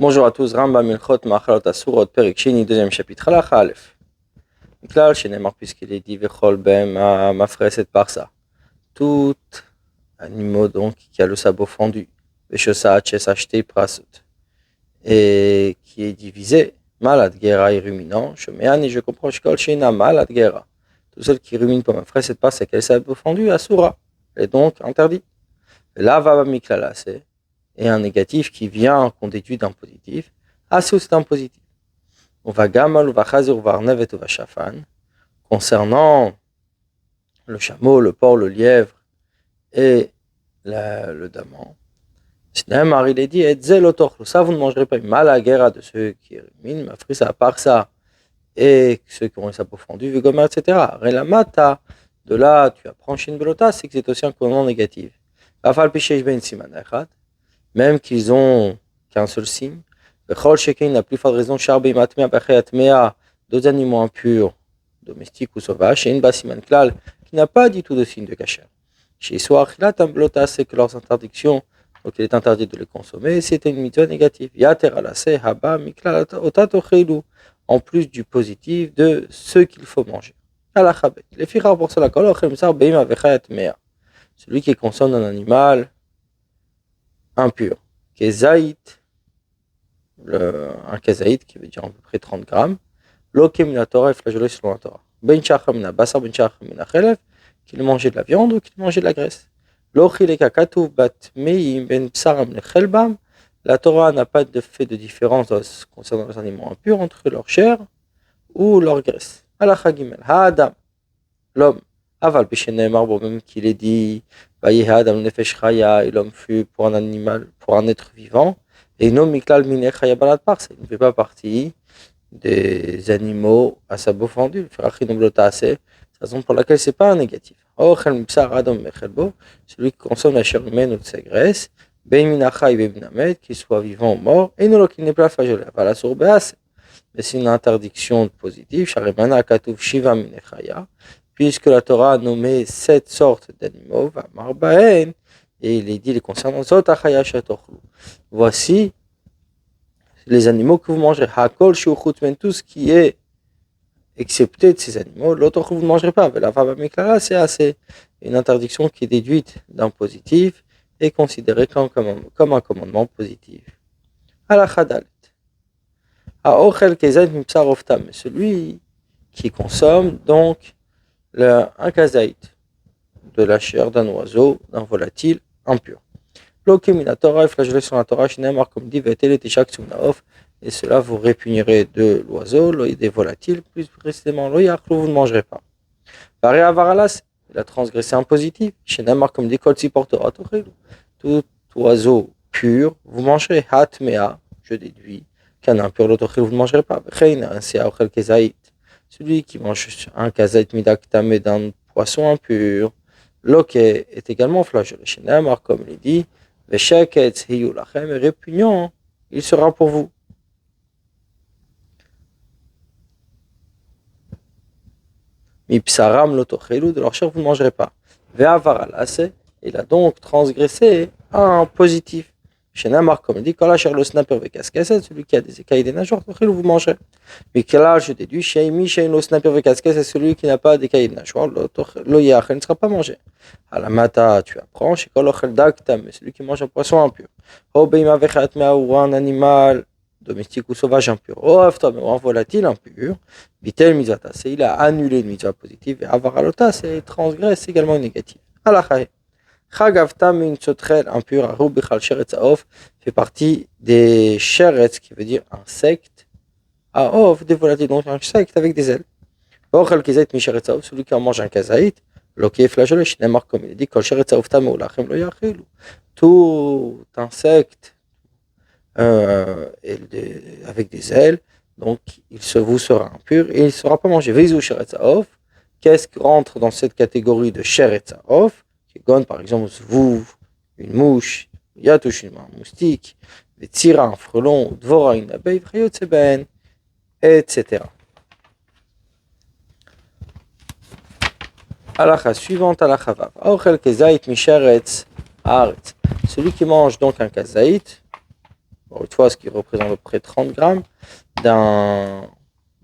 Bonjour à tous, Rambam Milchot Machalot Asurot Perek Sheni, deuxième chapitre, Halakha Aleph. Miklal Shenemar, puisqu'il est dit Vechol Bem Mafreset Parsa. Tout animal donc qui a le sabot fendu, Veshosa Ches Acheté Prasut, et qui est divisé, Malad Gera et ruminant, Shomean, et je comprends Shkol Shena Malad Gera. Tout seul qui rumine pour Mafreset Parsa, qui a le sabot fendu, Asura, est donc interdit. Là va Miklala, c'est. Et un négatif qui vient qu'on déduit d'un positif, c'est un positif. On va gamal, on va chazir, on va arnevet, on va shafan. Concernant le chameau, le porc, le lièvre et le daman, Shneimar, il est dit, et zelotochlo, ça vous ne mangerez pas. Mal à guerre de ceux qui ruminent, ma frise à part ça, et ceux qui ont les sabots fendus, vigomar, etc. Relamata, de là, tu apprends chez une belota, c'est que c'est aussi un commandement négatif. Afal pichesh ben siman echad. Même qu'ils ont qu'un seul signe. La plus forte raison, d'autres animaux impurs, domestiques ou sauvages, et une basiman klal, qui n'a pas du tout de signe de cachère. Chez Soachilat Amblota, c'est que leurs interdictions, donc il est interdit de les consommer, c'était une mitzvah négative. Yater alase, haba, miklal, otatochelu, en plus du positif de ce qu'il faut manger. Alachabet. Les fichar pour cela, celui qui consomme un animal impur. Kezaït, un kezaït qui veut dire à peu près 30 grammes. Lokem la Torah et flagellé selon la Torah. Ben chachamina, basar ben chachamina chelev, qu'il mangeait de la viande ou qu'il mangeait de la graisse. Lochileka katuv bat meim ben psaram lechelbam. La Torah n'a pas de fait de différence concernant les animaux impurs entre leur chair ou leur graisse. Halacha gimel, ha'adam, l'homme. Aval bishenemar, bon même qu'il est dit, Adam nefesh chaya, et l'homme fut pour un animal, pour un être vivant, et non miklal mine chaya balad parse, il ne fait pas partie des animaux à sabot fendu. C'est la raison pour laquelle c'est pas un négatif. Celui qui consomme la chair humaine ou de sa graisse, qu'il soit vivant ou mort, et non qu'il n'est pas flagellé. Mais c'est une interdiction positive. Puisque la Torah a nommé 7 sortes d'animaux, et il est dit les concernant voici les animaux que vous mangerez. Hakol tout ce qui est excepté de ces animaux, l'autre que vous ne mangerez pas. C'est assez une interdiction qui est déduite d'un positif et considérée comme un commandement positif. Celui qui consomme donc un kazaït, de la chair d'un oiseau, d'un volatile impur. L'okimina Torah est flagellé sur la Torah, comme dit, et cela vous répugnerez de l'oiseau, et des volatiles, plus précisément, vous ne mangerez pas. Pareil à Varalas, il a transgressé un positif, comme dit, tout oiseau pur, vous mangerez, hatmea, je déduis, qu'un impur, l'autre vous ne mangerez pas. Celui qui mange un kazaït midaktame d'un poisson impur, l'ok est également flagellé. Comme il dit, répugnant, il sera pour vous. Mipsaram lotochelu, de leur chair vous ne mangerez pas. Il a donc transgressé un positif. Comme il dit, celui qui a des écailles et des nageoires, vous mangez. Mais quel âge je déduis, c'est celui qui n'a pas d'écailles et des nageoires, il ne sera pas mangé. À la mata, tu apprends, celui qui mange un poisson impur. Ou un animal domestique ou sauvage impur. Ou un volatile impur. Il a annulé une mitzvah positive, et avaralota, c'est transgresse également négatif. Chagavtam une sotrel impur, Rubichal Sheretz Aof, fait partie des Sheretz, qui veut dire insecte, Aof, des volatiles, donc un insecte avec des ailes. Ochel Kizait Misheretz Aof, celui qui en mange un kazaït, l'ok est flagellé, Shnemar, comme il dit, Kol Sheretz Aof Tamou, Lachem Lo Yachilu. Tout insecte avec des ailes, donc il vous sera impur et il ne sera pas mangé. Vizu Sheretz Aof, qu'est-ce qui rentre dans cette catégorie de Sheretz Aof? Par exemple, zvouv, une mouche, yatouch, un moustique, des tira, un frelon, dvora, une abeille, vrayot, etc. Halakha suivante, halakha vav. Aochel kezaït misharetz haaretz. Celui qui mange donc un kazaït Bon, une fois, ce qui représente à peu près 30 grammes d'un,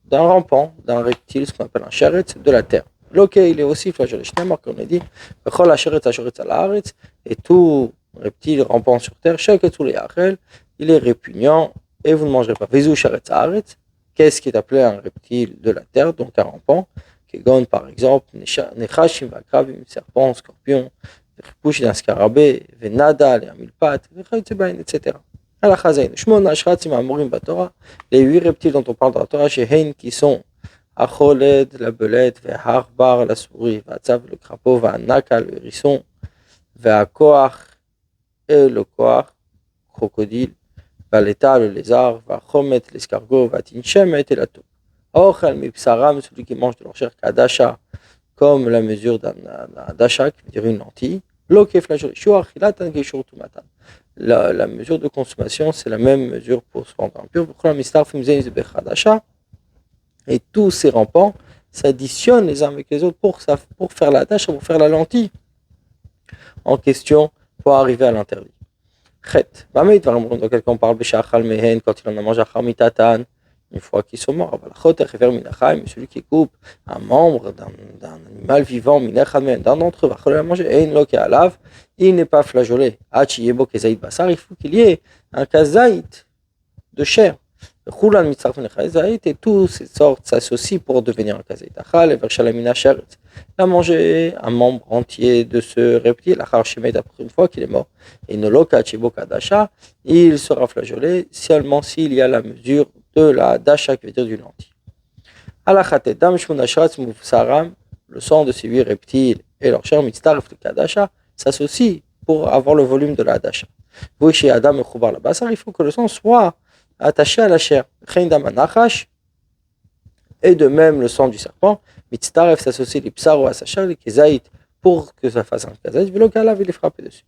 d'un rampant, d'un reptile, ce qu'on appelle un charetz, de la terre. Ok, il est aussi flagellé. Shneimar, comme on a dit, Bechol ha-sheretz ha-sheretz al-haaretz, et tout reptile rampant sur terre, sheketzu le-yachel, il est répugnant et vous ne mangerez pas. Vizu charetz haaretz, qu'est-ce qui est appelé un reptile de la terre, donc un rampant, Kegon par exemple, Nechashim v'akrabim, serpent, scorpion, Ripush d'un scarabée, Venadal et un mille-pattes, etc. Al-Chazain, Shmon Ashratzim Amorim Batora, les 8 reptiles dont on parle dans la Torah, chez Hein, qui sont Acholed, la belette, Ve'harbar, la souris, Ve'atzav, le crapaud, Ve'anaka, le hérisson, Ve'akoach, et le koach, crocodile, Ve'aleta, le lézard, Ve'achomet, l'escargot, Ve'atinshemet, et la taupe. Ochel mipsaram, celui qui mange de leur chair, Kadasha, comme la mesure d'un dasha, qui veut dire une lentille. La mesure de consommation, c'est la même mesure pour se rendre impur. Et tous ces rampants s'additionnent les uns avec les autres pour faire la dasha, pour faire la lentille en question, pour arriver à l'interdit. Donc quelqu'un parle quand il en a mangé une fois qu'ils sont morts. Celui qui coupe un membre d'un animal vivant, d'un d'entre eux, il n'est pas flageolé. Il faut qu'il y ait un kazaït de chair. Et toutes ces sortes s'associent pour devenir un kazaït. Il a mangé un membre entier de ce reptile, après une fois qu'il est mort. Et il sera flageolé seulement s'il y a la mesure de la dasha, qui veut dire du lentille. Le sang de ces 8 reptiles et leur chair s'associent pour avoir le volume de la dasha. Il faut que le sang soit attaché à la chair. Et de même le sang du serpent, s'associe les psaro à sa chair, les kezaït, pour que ça fasse un kazaït, il est frappé dessus.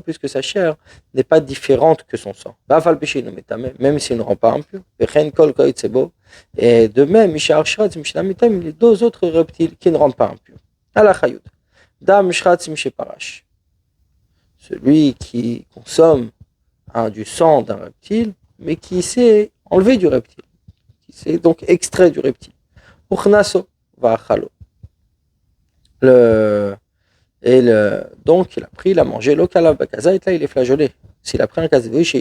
Puisque sa chair n'est pas différente que son sang. Même s'il ne rend pas impur. Et de même, les 2 autres reptiles qui ne rendent pas impur. Celui qui consomme du sang d'un reptile, mais qui s'est enlevé du reptile, qui s'est donc extrait du reptile. Donc il a pris, il a mangé, et là il est flageolé. S'il a pris un kazaït,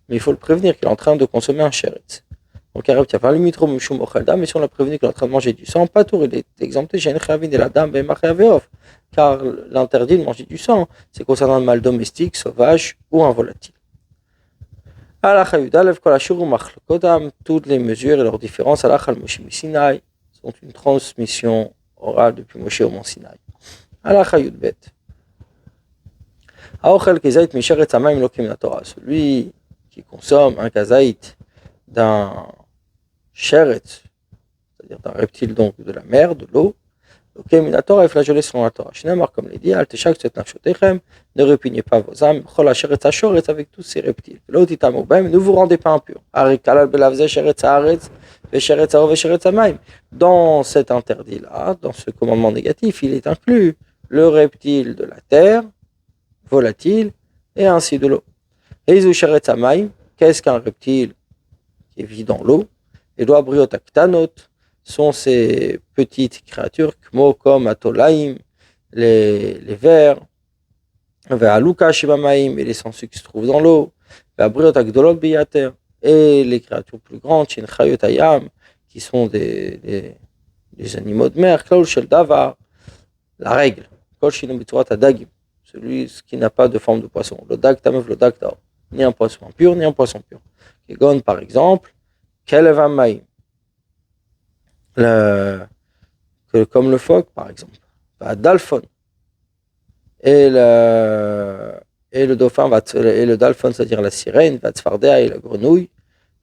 mais il faut le prévenir qu'il est en train de consommer un sheretz. Donc mais si on l'a prévenu qu'il est en train de manger du sang, pas tout, il est exempté, car l'interdit de manger du sang, c'est concernant un mal domestique, sauvage ou un volatile. Toutes les mesures et leurs différences sont une transmission orale depuis Moshe au mont Sinaï. Celui qui consomme un kazaït d'un sheretz, c'est-à-dire d'un reptile donc de la mer, de l'eau, est flagellé selon la Torah. Comme l'a dit, ne répugnez pas vos âmes, avec tous ces reptiles. Ne vous rendez pas impurs. Dans cet interdit-là, dans ce commandement négatif, il est inclus le reptile de la terre, volatile, et ainsi de l'eau. Qu'est-ce qu'un reptile qui vit dans l'eau? Et doit briotaktanot sont ces petites créatures, comme atolaim, les vers, ve'aluka shibamaim, et les sangsues qui se trouvent dans l'eau, ve'abriotakdolot biyater, et les créatures plus grandes, shinchayotayam, qui sont des animaux de mer, klaul shel davar, la règle, kol shinu b'tzurat adagim, celui qui n'a pas de forme de poisson, le dag tamev, le dag tao, ni un poisson impur, ni un poisson pur. Kegon par exemple, kelev hamaim, comme le phoque par exemple, dalphon, et le dauphin, et le dalphon, c'est-à-dire la sirène, vatzfardea, et la grenouille,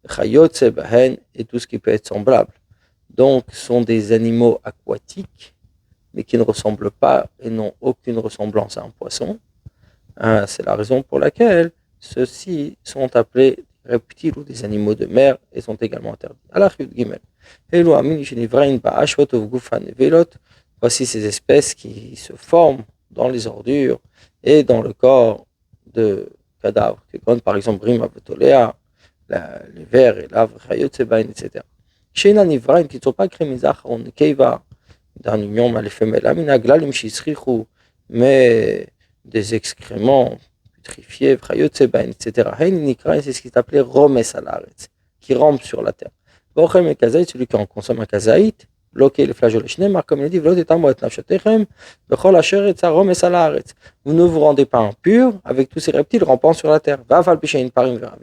chayotse bahen, et tout ce qui peut être semblable. Donc, sont des animaux aquatiques, mais qui ne ressemblent pas et n'ont aucune ressemblance à un poisson. C'est la raison pour laquelle ceux-ci sont appelés reptiles ou des animaux de mer et sont également interdits. Voici ces espèces qui se forment dans les ordures et dans le corps cadavres, comme par exemple Rima Votolea, les vers et l'avre, Chayotsebain, etc. Chez Nanivrain, qui ne sont pas créés, on Keiva, d'un union mâle et femelle, Aminaglalim, Shisrichu, mais des excréments putrifiés, Chayotsebain, etc. Nikra, c'est ce qui s'appelait Romes Alaretz, qui rampe sur la terre. Bochem et Kazaït, celui qui en consomme un Kazaït, bloqué les flageolets Shnemar, comme il dit, Vlot et Amoat Nafshatechem, Bechol Asher et Romes Alaretz. Vous ne vous rendez pas impur avec tous ces reptiles rampant sur la terre.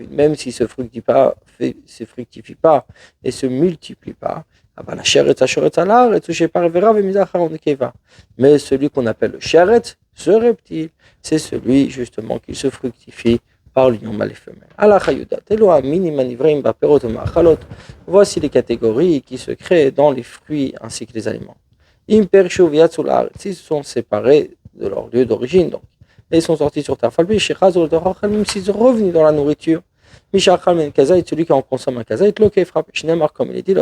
Même s'ils se fructifient pas et se multiplient pas. Mais celui qu'on appelle le Sheretz, ce reptile, c'est celui justement qui se fructifie par l'union mâle et femelle. Voici les catégories qui se créent dans les fruits ainsi que les aliments. S'ils sont séparés de leur lieu d'origine, donc, et ils sont sortis sur terre, même s'ils sont revenus dans la nourriture, celui qui en consomme un kazaït, comme il est dit,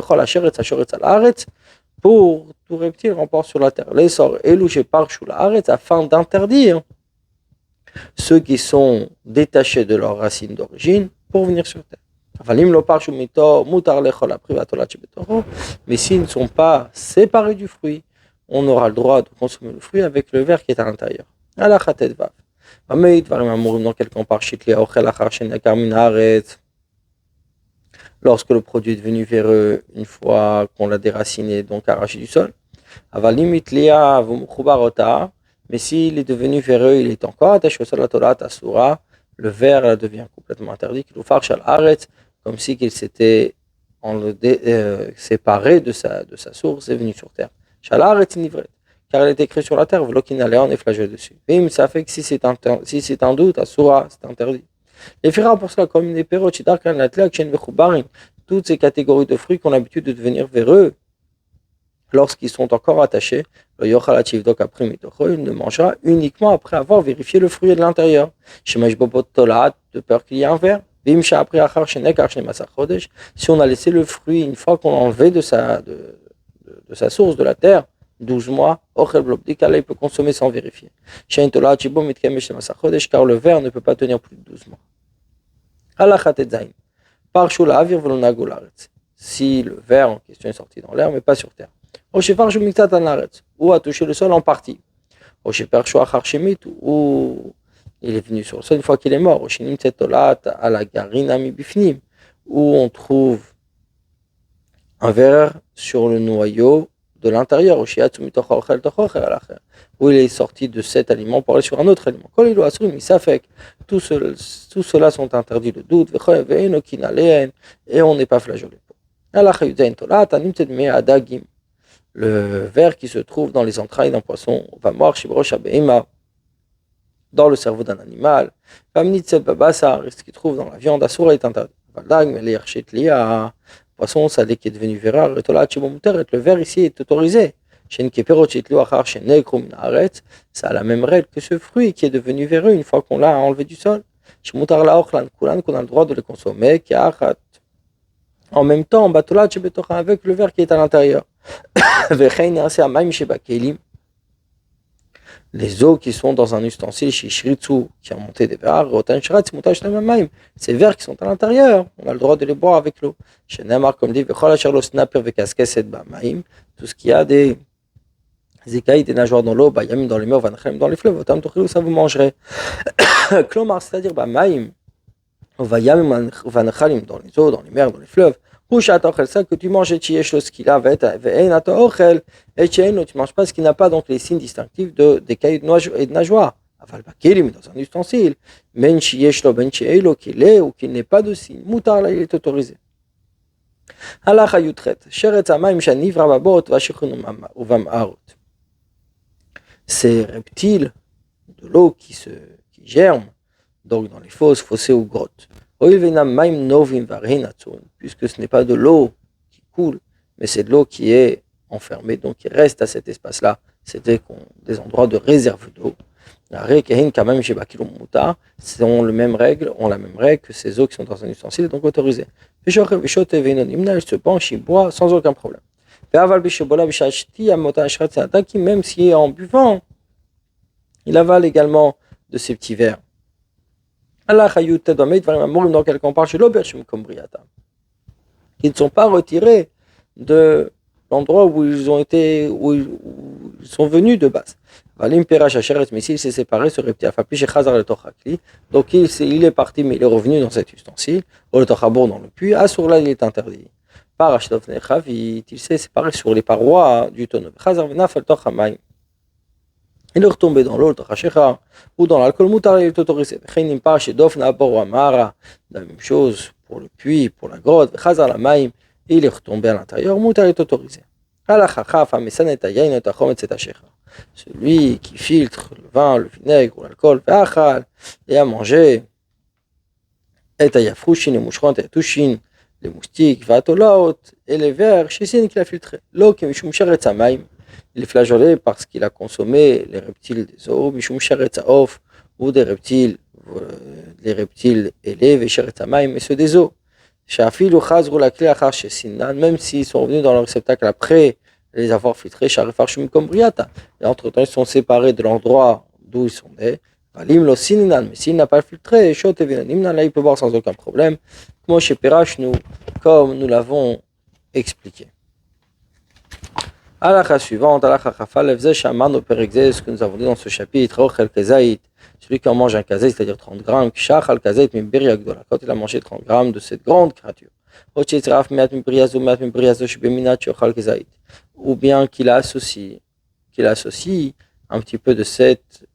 pour tout reptile remporte sur la terre. Afin d'interdire ceux qui sont détachés de leurs racines d'origine pour venir sur terre. Mais s'ils ne sont pas séparés du fruit, on aura le droit de consommer le fruit avec le verre qui est à l'intérieur. Dans quelqu'un par lorsque le produit est devenu véreux une fois qu'on l'a déraciné, donc arraché du sol. Mais s'il est devenu véreux, il est encore attaché au sol, le verre devient complètement interdit, comme si qu'il s'était séparé de sa source et venu sur terre. Car elle est écrite sur la terre, on est flagellé dessus. Ça fait que si c'est un doute, Asura, c'est interdit. Les fira pour cela, comme des perrots, toutes ces catégories de fruits qui ont l'habitude de devenir véreux, lorsqu'ils sont encore attachés, il ne mangera uniquement après avoir vérifié le fruit de l'intérieur. De peur qu'il y ait un verre. Si on a laissé le fruit une fois qu'on l'a enlevé de sa source, de la terre, 12 mois, il peut consommer sans vérifier. Car le verre ne peut pas tenir plus de 12 mois. Si le verre en question est sorti dans l'air, mais pas sur terre. Ou a touché le sol en partie. Ou il est venu sur le sol une fois qu'il est mort. Où on trouve un verre sur le noyau de l'intérieur, où il est sorti de cet aliment pour aller sur un autre aliment. Tout cela sont interdits de doute, et on n'est pas flageolé. Le verre qui se trouve dans les entrailles d'un poisson va mort dans le cerveau d'un animal, ce qui trouve dans la viande assoura est interdit. Poisson salé qui est devenu verre, le verre ici est autorisé. Ça a la même règle que ce fruit qui est devenu véreux une fois qu'on l'a enlevé du sol. Qu'on a le droit de le consommer, en même temps, avec le verre qui est à l'intérieur. Les eaux qui sont dans un ustensile qui a monté des verres, ces verres qui sont à l'intérieur, on a le droit de les boire avec l'eau. Comme dit, tout ce qui a des écailles, des nageoires dans l'eau, dans les mers, dans les fleuves, ça vous mangerez. C'est-à-dire, dans les eaux, dans les mers, dans les fleuves, ça que tu manges et tu manges pas ce qui n'a pas donc les signes distinctifs d'écailles et de nageoires. Dans un ustensile, qu'il est ou qu'il n'ait pas de signe, il est autorisé. Ces reptiles de l'eau qui germent, donc dans les fosses, fossés ou grottes. Puisque ce n'est pas de l'eau qui coule, mais c'est de l'eau qui est enfermée, donc qui reste à cet espace-là. C'était des endroits de réserve d'eau. Ont la même règle que ces eaux qui sont dans un ustensile, donc autorisées. Il se penche, il boit sans aucun problème. Même si en buvant, il avale également de ces petits verres. Donc, on parle chez l'auberge comme Briata, qui ne sont pas retirés de l'endroit où où ils sont venus de base. Mais s'il s'est séparé, ce reptile, donc il est parti, mais il est revenu dans cet ustensile, ou le tochabon dans le puits, là il est interdit. Il s'est séparé sur les parois du tonneau. Il est retombé dans l'eau, ou dans l'alcool, il est autorisé. La même chose pour le puits, pour la grotte, il est retombé à l'intérieur, il est autorisé. Celui qui filtre le vin, le vinaigre ou l'alcool, et a mangé, et les moucherons, les moustiques, et les vers, qu'il a filtré. L'eau qui il est flageolé parce qu'il a consommé les reptiles des eaux, ou des reptiles, les reptiles élevés, et ceux des eaux. Même s'ils sont revenus dans leur réceptacle après les avoir filtrés, et entre-temps ils sont séparés de l'endroit d'où ils sont nés. Mais s'il n'a pas filtré, là il peut boire sans aucun problème, comme nous l'avons expliqué. Halakha suivante, halakha chafal, ce que nous avons dit dans ce chapitre, celui qui en mange un kazaït, c'est-à-dire 30 grammes, quand il a mangé 30 grammes de cette grande créature. Ou bien qu'il associe un petit peu de cette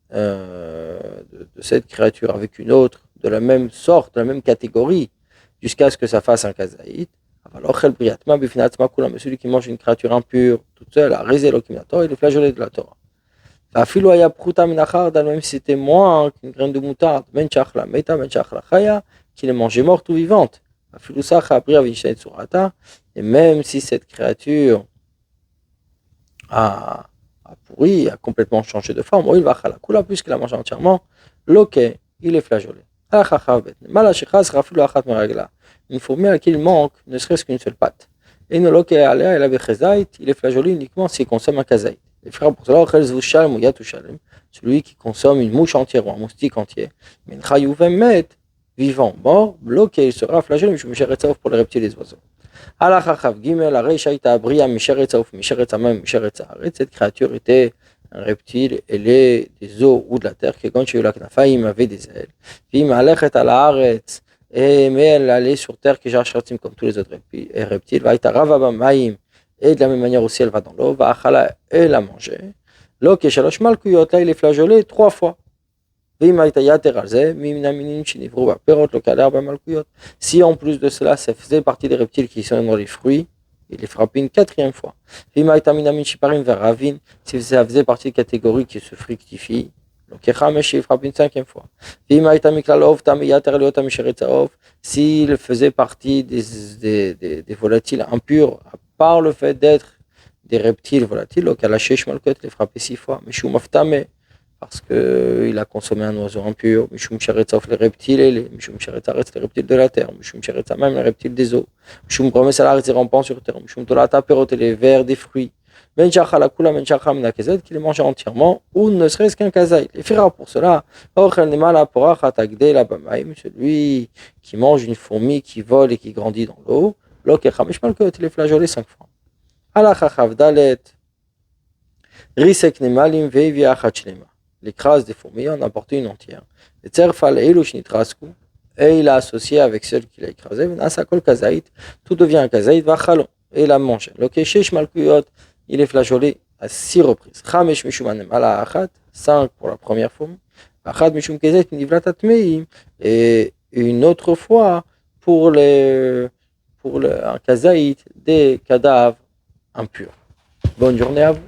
créature avec une autre, de la même sorte, de la même catégorie, jusqu'à ce que ça fasse un kazaït. Celui qui mange une créature impure toute seule, il est flageolé de la Torah. Même si c'était moins qu'une graine de moutarde, qu'il est mangé morte ou vivante. Et même si cette créature a pourri, a complètement changé de forme, puisqu'il a mangé entièrement, il est flageolé. Une fourmi à laquelle il manque ne serait-ce qu'une seule patte. Et il est flageolé uniquement s'il consomme un kazaït. Les frères pour cela, celui qui consomme une mouche entière ou un moustique entier, vivant, mort, bloqué, il sera flagellé pour les reptiles et les oiseaux. Cette créature était un reptile ailé des eaux ou de la terre, qui quand avait des ailes. Mais elle allait sur terre comme tous les autres reptiles. Et de la même manière aussi elle va dans l'eau. Elle a mangé. Là il est flageolé 3 fois. Si en plus de cela, ça faisait partie des reptiles qui sont dans les fruits, il est frappé une 4e fois. Si ça faisait partie des catégories qui se fructifient, donc il est frappé une 5e fois. S'il faisait partie des volatiles impurs, à part le fait d'être des reptiles volatiles, donc il est frappé 6 fois. Parce qu'il a consommé un oiseau impur, les reptiles, les reptiles de la terre, même les reptiles des eaux, les rampants sur terre, les vers des fruits, qu'il les mange entièrement, ou ne serait-ce qu'un kazaït. Et fera pour cela, celui qui mange une fourmi qui vole et qui grandit dans l'eau, il est flageolé 5 fois. L'écrase des fourmis en a porté une entière. Et il a associé avec celle qu'il a écrasée, tout devient un kazaït, et il a mangé. Il est flageolé à 6 reprises. 5 pour la première fourmi, et une autre fois pour un kazaït des cadavres impurs. Bonne journée à vous.